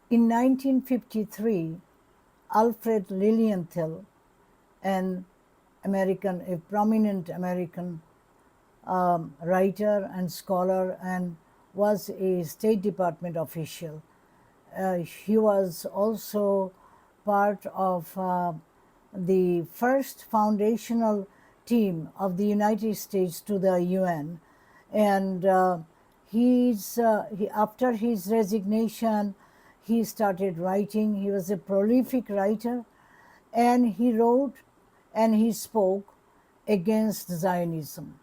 In 1953, Alfred Lilienthal, a prominent American writer and scholar, and was a State Department official. He was also part of the first foundational team of the United States to the UN, and after his resignation, he started writing. He was a prolific writer, and he wrote and he spoke against Zionism.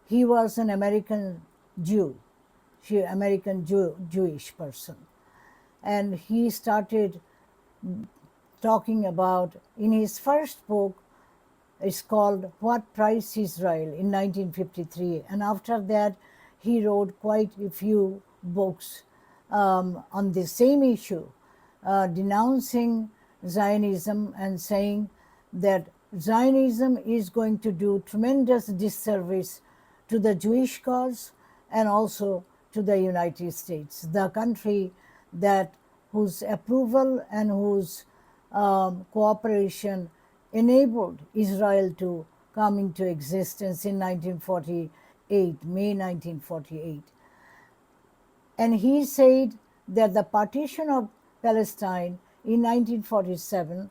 He was an American Jew, Jewish person, and he started talking about, in his first book, it's called What Price Israel in 1953, and after that he wrote quite a few books on the same issue, denouncing Zionism and saying that Zionism is going to do tremendous disservice to the Jewish cause and also to the United States, the country whose approval and whose cooperation enabled Israel to come into existence in 1948, May 1948. And he said that the partition of Palestine in 1947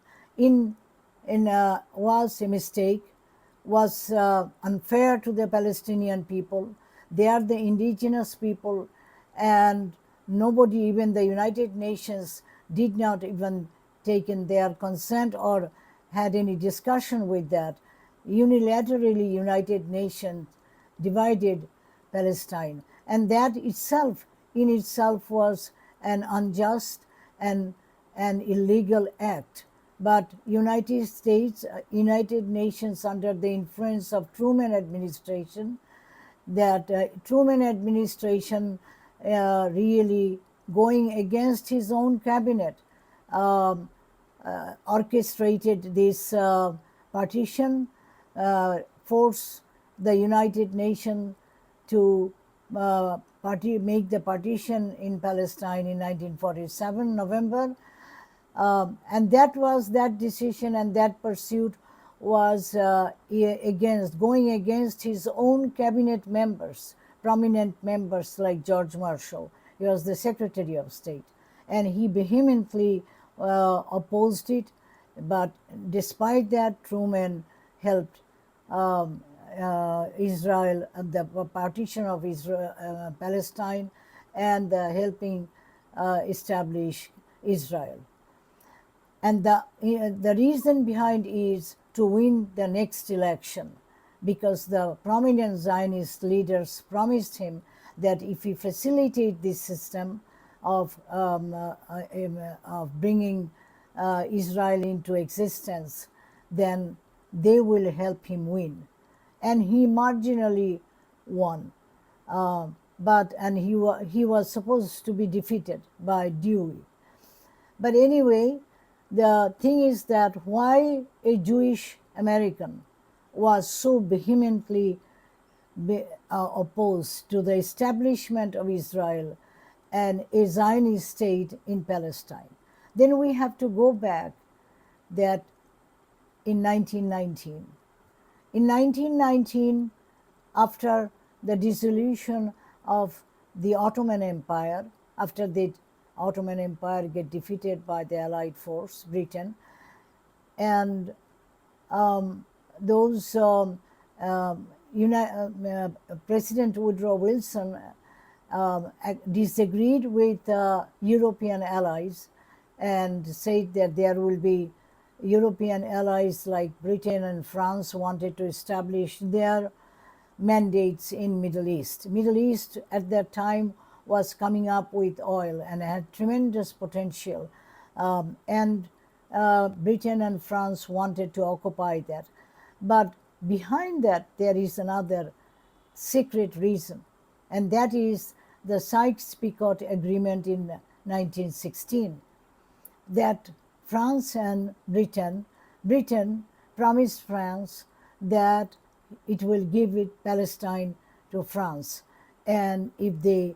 was a mistake, was unfair to the Palestinian people. They are the indigenous people, and nobody, even the United Nations, did not even take in their consent or had any discussion with that. Unilaterally, United Nations divided Palestine, and that in itself was an unjust and an illegal act. But United States, United Nations, under the influence of Truman administration, Truman administration really going against his own cabinet, orchestrated this partition, forced the United Nations to make the partition in Palestine in 1947, November. And that decision and that pursuit was going against his own cabinet members, prominent members like George Marshall. He was the Secretary of State, and he vehemently opposed it. But despite that, Truman helped Israel, the partition of Israel, Palestine, and helping establish Israel. And the reason behind is to win the next election, because the prominent Zionist leaders promised him that if he facilitate this system of bringing Israel into existence, then they will help him win. And he marginally won, and he was supposed to be defeated by Dewey. But anyway, the thing is that why a Jewish American was so vehemently opposed to the establishment of Israel and a Zionist state in Palestine. Then we have to go back that in 1919. In 1919, after the dissolution of the Ottoman Empire, after the Ottoman Empire get defeated by the Allied force, Britain, and President Woodrow Wilson disagreed with European allies and said that there will be European allies like Britain and France wanted to establish their mandates in Middle East. Middle East at that time was coming up with oil and had tremendous potential, and Britain and France wanted to occupy that. But behind that, there is another secret reason, and that is the Sykes-Picot Agreement in 1916, that France and Britain promised France that it will give Palestine to France, and if it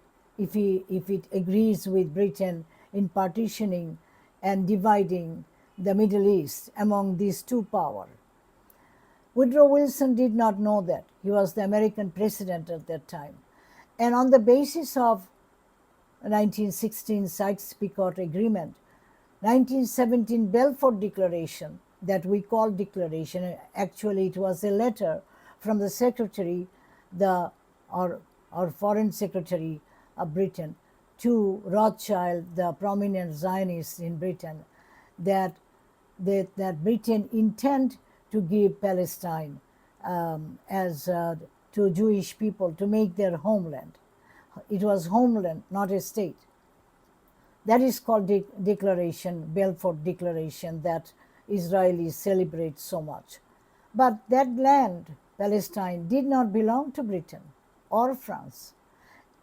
agrees with Britain, in partitioning and dividing the Middle East among these two powers. Woodrow Wilson did not know that. He was the American president at that time. And on the basis of 1916 Sykes-Picot Agreement, 1917 Balfour Declaration, that we call declaration, actually it was a letter from the secretary, or foreign secretary of Britain, to Rothschild, the prominent Zionist in Britain, that Britain intend to give Palestine to Jewish people to make their homeland. It was homeland, not a state. That is called declaration, Balfour Declaration, that Israelis celebrate so much. But that land, Palestine, did not belong to Britain or France.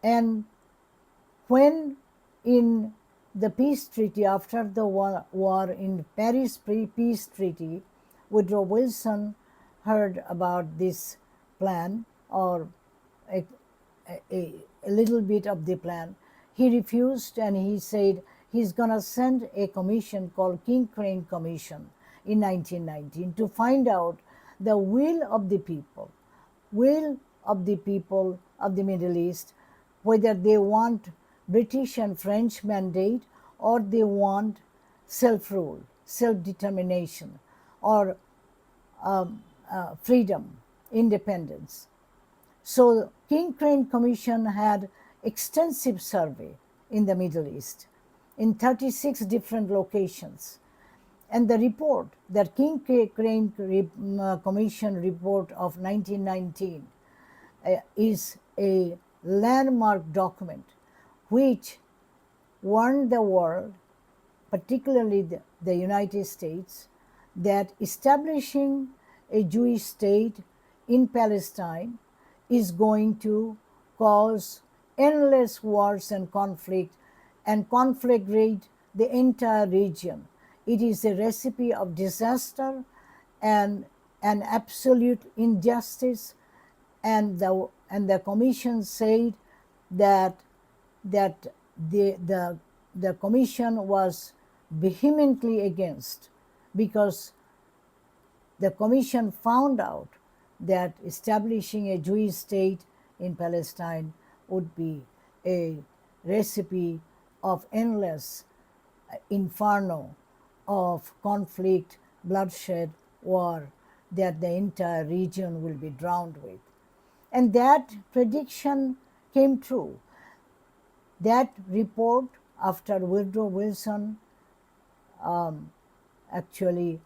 And when in the peace treaty, after the war in Paris peace treaty, Woodrow Wilson heard about this plan, or a little bit of the plan. He refused, and he said he's going to send a commission called King-Crane Commission in 1919 to find out the will of the people of the Middle East, whether they want British and French mandate, or they want self-rule, self-determination, or freedom, independence. So King-Crane Commission had extensive survey in the Middle East in 36 different locations. And the report, that King-Crane Commission report of 1919, is a landmark document which warned the world, particularly the United States, that establishing a Jewish state in Palestine is going to cause endless wars and conflagrate the entire region. It is a recipe of disaster and an absolute injustice, and the commission said that the commission was vehemently against, because the commission found out that establishing a Jewish state in Palestine would be a recipe of endless inferno of conflict, bloodshed, war, that the entire region will be drowned with. And that prediction came true. That report, after Woodrow Wilson actually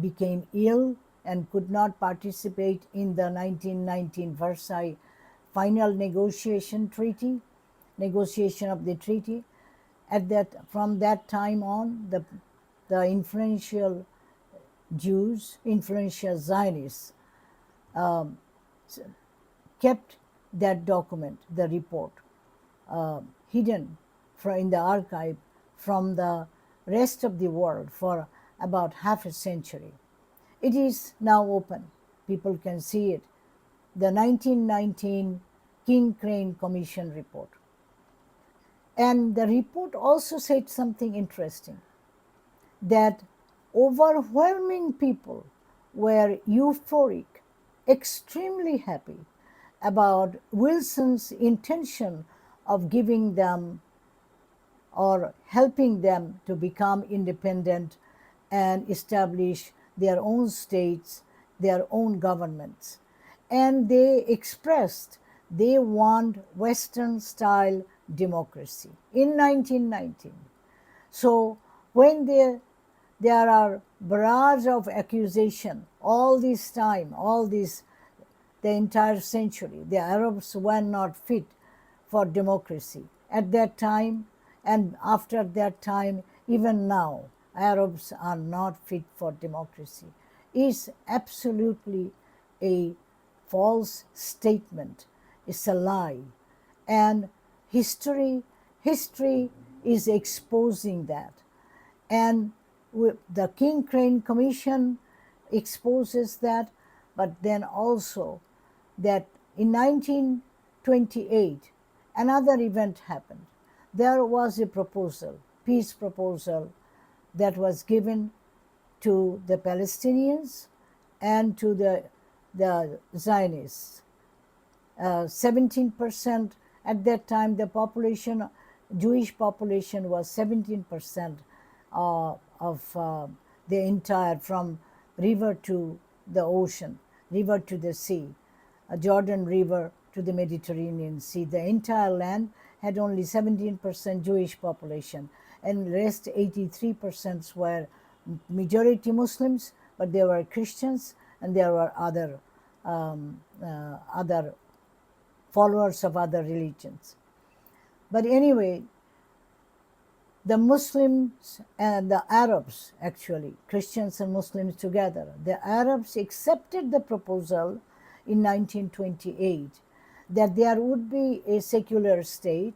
became ill and could not participate in the 1919 Versailles final negotiation of the treaty. From that time on, the influential Jews, influential Zionists, kept that document, the report, hidden in the archive from the rest of the world for about half a century. It is now open. People can see it. The 1919 King-Crane Commission report. And the report also said something interesting, that overwhelming people were euphoric, extremely happy about Wilson's intention of giving them or helping them to become independent and establish their own states, their own governments. And they expressed they want Western-style democracy in 1919. So when there are barrage of accusation all this time, the entire century, the Arabs were not fit for democracy at that time, and after that time, even now, Arabs are not fit for democracy, is absolutely a false statement. It's a lie. And history is exposing that. And the King-Crane Commission exposes that, but then also that in 1928, another event happened. there was a proposal, peace proposal, that was given to the Palestinians and to the Zionists. 17% at that time, the population, Jewish population, was 17% of the entire, from river to the ocean, river to the sea, Jordan River to the Mediterranean Sea. The entire land had only 17% Jewish population, and rest 83% were majority Muslims, but there were Christians and there were other followers of other religions. But anyway, the Muslims and the Arabs, actually, Christians and Muslims together, the Arabs accepted the proposal in 1928 that there would be a secular state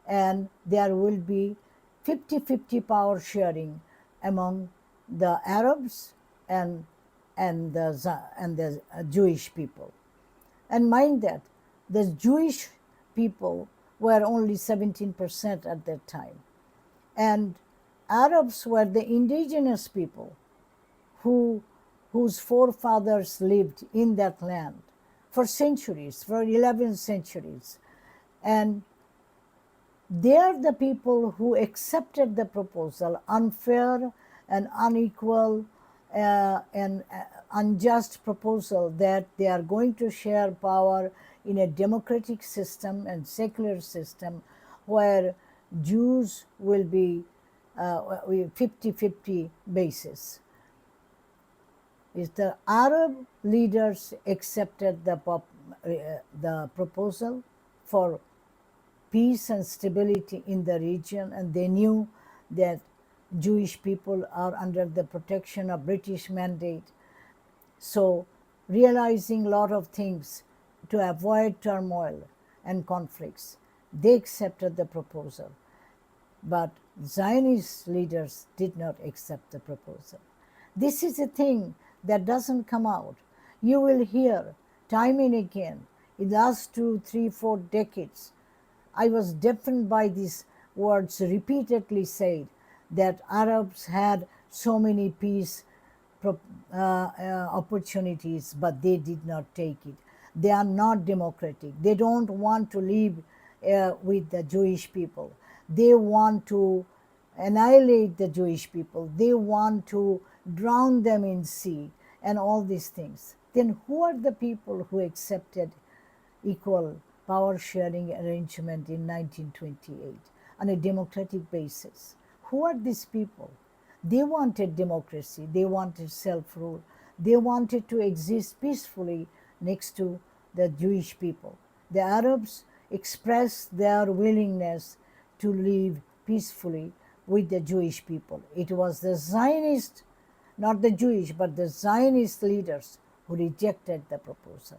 and there will be 50-50 power sharing among the Arabs and the Jewish people. And mind that the Jewish people were only 17% at that time. And Arabs were the indigenous people whose forefathers lived in that land for centuries, for 11 centuries. And they are the people who accepted the proposal, unfair and unequal and unjust proposal, that they are going to share power in a democratic system and secular system where Jews will be 50-50 basis. Is the Arab leaders accepted the proposal for peace and stability in the region, and they knew that Jewish people are under the protection of British mandate. So realizing a lot of things to avoid turmoil and conflicts, they accepted the proposal. But Zionist leaders did not accept the proposal. This is a thing that doesn't come out. You will hear time and again, in the last 2, 3, 4 decades, I was deafened by these words repeatedly said that Arabs had so many peace opportunities, but they did not take it. They are not democratic. They don't want to live with the Jewish people. They want to annihilate the Jewish people. They want to drown them in sea and all these things. Then who are the people who accepted equal power sharing arrangement in 1928 on a democratic basis? Who are these people? They wanted democracy. They wanted self-rule. They wanted to exist peacefully next to the Jewish people. The Arabs expressed their willingness to live peacefully with the Jewish people. It was the Zionist, not the Jewish, but the Zionist leaders who rejected the proposal.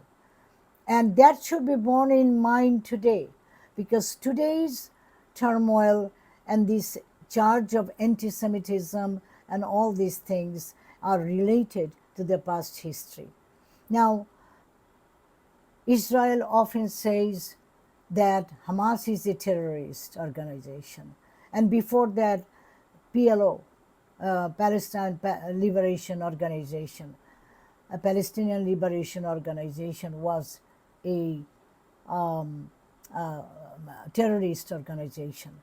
And that should be borne in mind today, because today's turmoil and this charge of anti-Semitism and all these things are related to the past history. Now, Israel often says that Hamas is a terrorist organization. And before that, PLO, Palestine Liberation Organization, a Palestinian Liberation Organization, was a terrorist organization.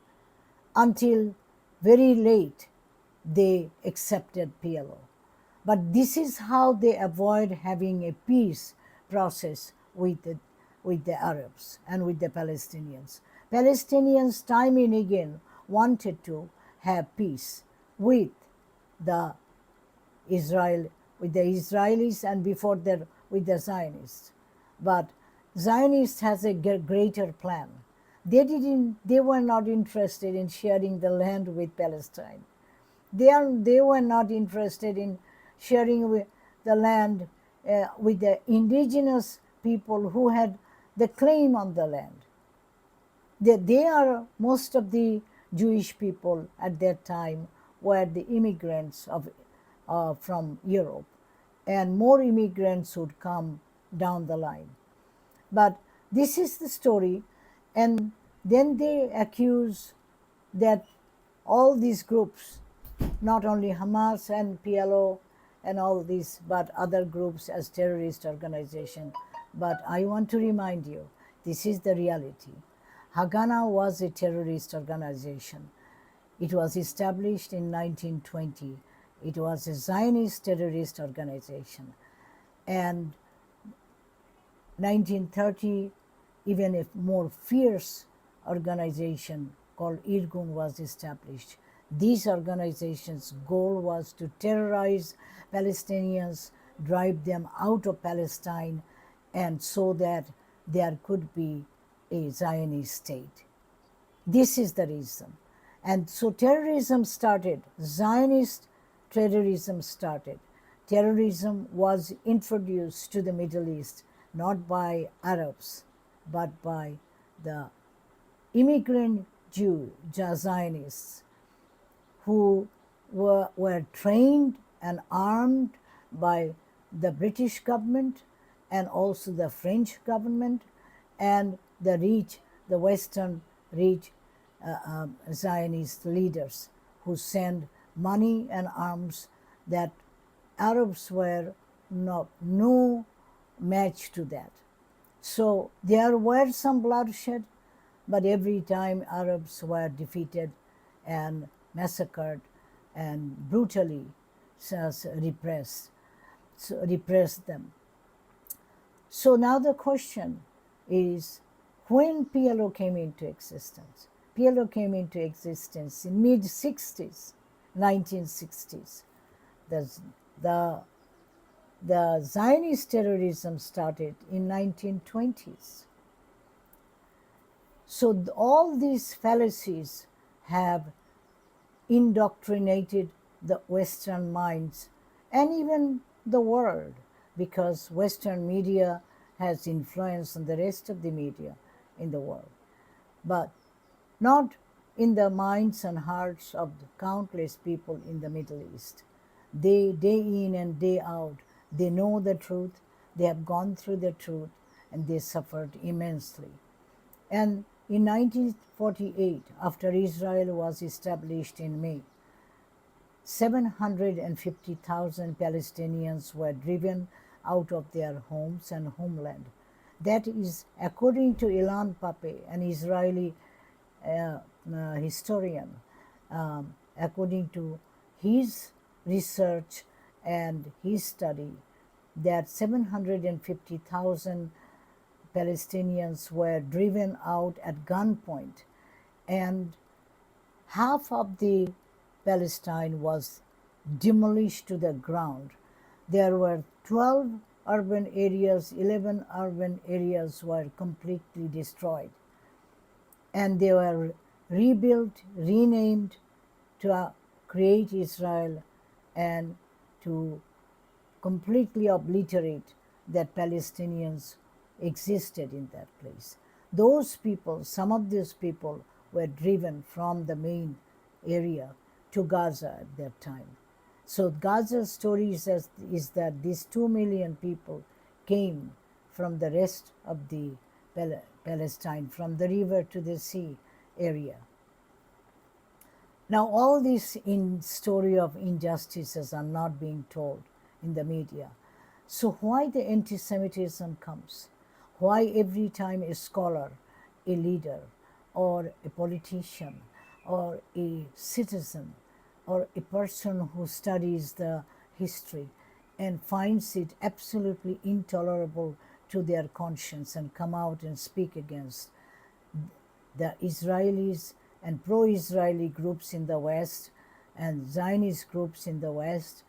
Until very late, they accepted PLO. But this is how they avoid having a peace process with the Arabs and with the Palestinians. Palestinians time and again wanted to have peace with the Israelis and before that with the Zionists. But Zionists has a greater plan. They were not interested in sharing the land with Palestine. They were not interested in sharing the land with the indigenous people who had the claim on the land. They are, most of the Jewish people at that time were the immigrants from Europe, and more immigrants would come down the line. But this is the story, and then they accuse that all these groups, not only Hamas and PLO and all these, but other groups as terrorist organization. But I want to remind you, this is the reality. Haganah was a terrorist organization. It was established in 1920. It was a Zionist terrorist organization. And 1930, even a more fierce organization called Irgun was established. These organizations' goal was to terrorize Palestinians, drive them out of Palestine, and so that there could be a Zionist state. This is the reason. And so terrorism started, Zionist terrorism started. Terrorism was introduced to the Middle East not by Arabs, but by the immigrant Jew Zionists who were trained and armed by the British government and also the French government and the Western rich Zionist leaders who sent money and arms that Arabs were no match to that. So there were some bloodshed, but every time Arabs were defeated and massacred and brutally repressed them. So now the question is, when PLO came into existence? PLO came into existence in mid-60s, 1960s. The Zionist terrorism started in 1920s. So all these fallacies have indoctrinated the Western minds and even the world, because Western media has influence on the rest of the media in the world, but not in the minds and hearts of the countless people in the Middle East. They, day in and day out, they know the truth, they have gone through the truth, and they suffered immensely. And in 1948, after Israel was established in May, 750,000 Palestinians were driven out of their homes and homeland. That is, according to Ilan Pappé, an Israeli historian, according to his research and his study, that 750,000 Palestinians were driven out at gunpoint, and half of the Palestine was demolished to the ground. There were 12 urban areas, 11 urban areas were completely destroyed, and they were rebuilt, renamed to create Israel and to completely obliterate that Palestinians existed in that place. Those people, some of these people were driven from the main area to Gaza at that time. So Gaza's story is that these 2 million people came from the rest of the Palestine, from the river to the sea area. Now all these story of injustices are not being told in the media. So why the anti-Semitism comes? Why every time a scholar, a leader, or a politician, or a citizen, or a person who studies the history and finds it absolutely intolerable to their conscience and come out and speak against the Israelis and pro-Israeli groups in the West and Zionist groups in the West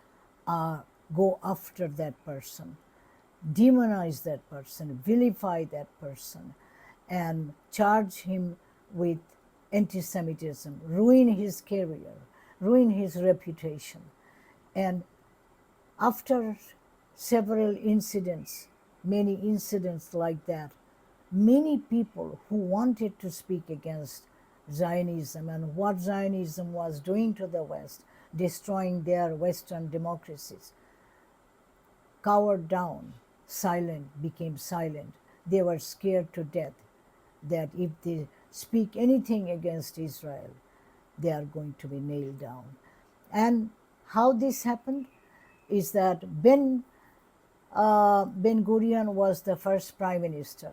go after that person, demonize that person, vilify that person, and charge him with anti-Semitism, ruin his career, ruin his reputation. And after several incidents, many incidents like that, many people who wanted to speak against Zionism and what Zionism was doing to the West, destroying their Western democracies, cowered down, silent, became silent. They were scared to death that if they speak anything against Israel, they are going to be nailed down. And how this happened is that Ben Gurion was the first prime minister,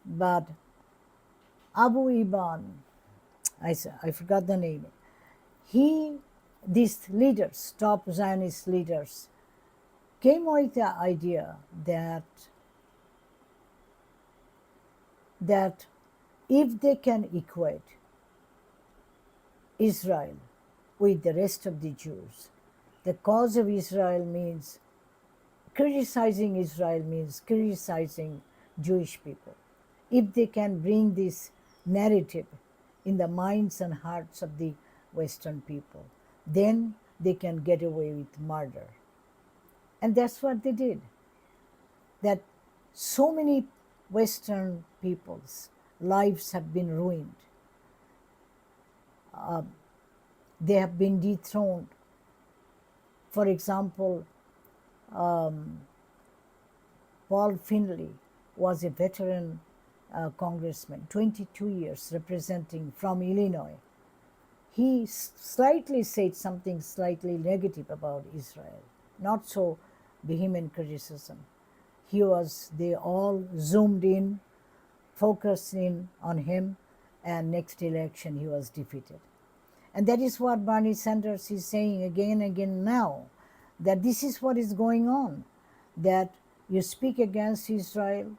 but Abu Iban, I forgot the name. These leaders, top Zionist leaders, came with the idea that if they can equate Israel with the rest of the Jews, the cause of Israel means criticizing Israel means criticizing Jewish people. If they can bring this narrative in the minds and hearts of the Western people, then they can get away with murder. And that's what they did. That so many Western people's lives have been ruined. They have been dethroned. For example, Paul Finley was a veteran congressman, 22 years representing from Illinois. He slightly said something slightly negative about Israel, not so vehement criticism. They all zoomed in, focused in on him, and next election he was defeated. And that is what Bernie Sanders is saying again and again now, that this is what is going on, that you speak against Israel,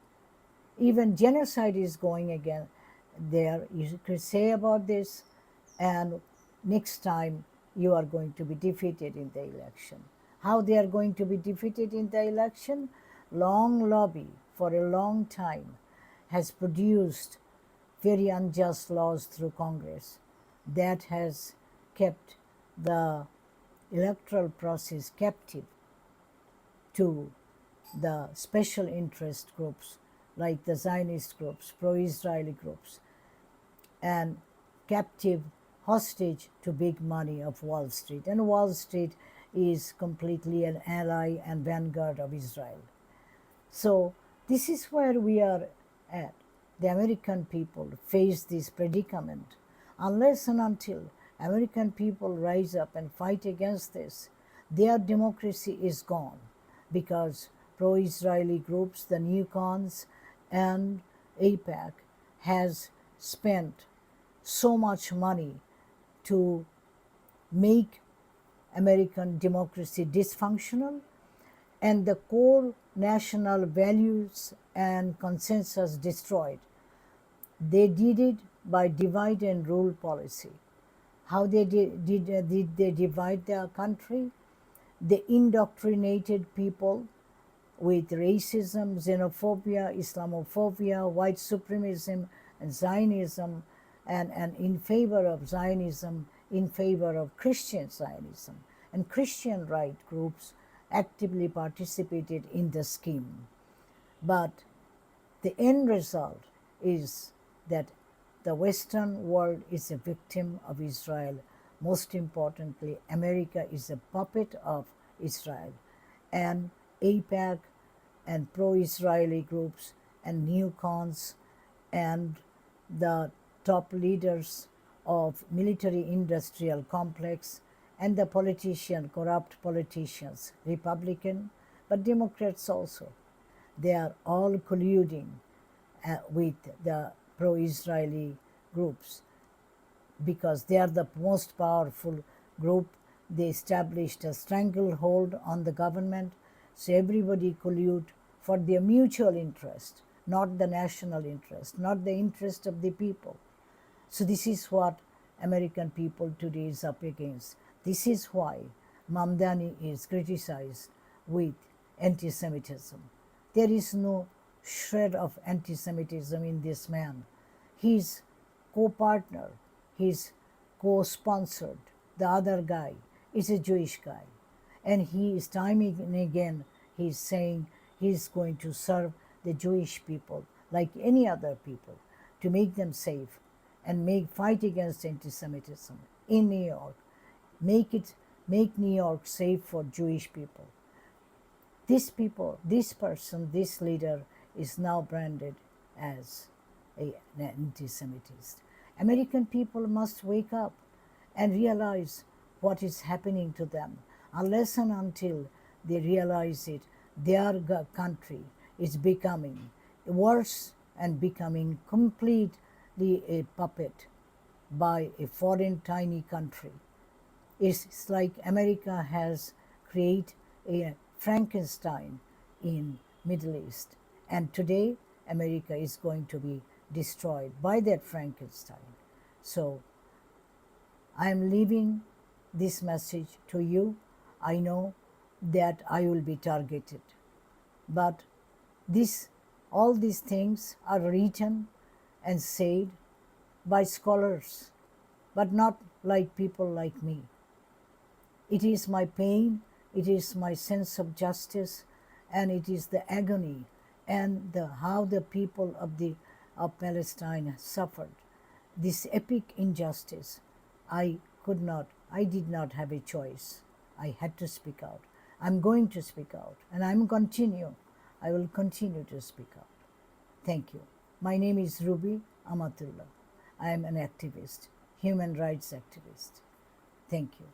even genocide is going again there. You could say about this, and next time you are going to be defeated in the election. How they are going to be defeated in the election? Long lobby for a long time has produced very unjust laws through Congress that has kept the electoral process captive to the special interest groups like the Zionist groups, pro-Israeli groups, and captive, hostage to big money of Wall Street. And Wall Street is completely an ally and vanguard of Israel. So this is where we are at. The American people face this predicament. Unless and until American people rise up and fight against this, their democracy is gone, because pro-Israeli groups, the neocons and AIPAC, has spent so much money to make American democracy dysfunctional, and the core national values and consensus destroyed. They did it by divide and rule policy. How did they divide their country? They indoctrinated people with racism, xenophobia, Islamophobia, white supremacism, and Zionism, and in favor of Zionism, in favor of Christian Zionism. And Christian right groups actively participated in the scheme. But the end result is that the Western world is a victim of Israel. Most importantly, America is a puppet of Israel. And AIPAC and pro-Israeli groups and neocons and the top leaders of military-industrial complex and the corrupt politicians, Republican, but Democrats also, they are all colluding with the pro-Israeli groups because they are the most powerful group. They established a stranglehold on the government, so everybody collude for their mutual interest, not the national interest, not the interest of the people. So this is what American people today is up against. This is why Mamdani is criticized with anti-Semitism. There is no shred of anti-Semitism in this man. His co-partner, his co-sponsored, the other guy is a Jewish guy. And he is time and again, he's saying he's going to serve the Jewish people like any other people to make them safe and fight against anti-Semitism in New York. Make New York safe for Jewish people. This leader is now branded as an anti-Semitist. American people must wake up and realize what is happening to them. Unless and until they realize it, their country is becoming worse and becoming completely a puppet by a foreign tiny country. It's like America has created a Frankenstein in Middle East, and today America is going to be destroyed by that Frankenstein. So I am leaving this message to you. I know that I will be targeted, but all these things are written and said by scholars, but not like people like me. It is my pain, it is my sense of justice, and it is the agony and how the people of Palestine suffered this epic injustice. I did not have a choice. I had to speak out. I'm going to speak out, and I will continue to speak out. Thank you. My name is Ruby Amatulla. I am an activist, human rights activist. Thank you.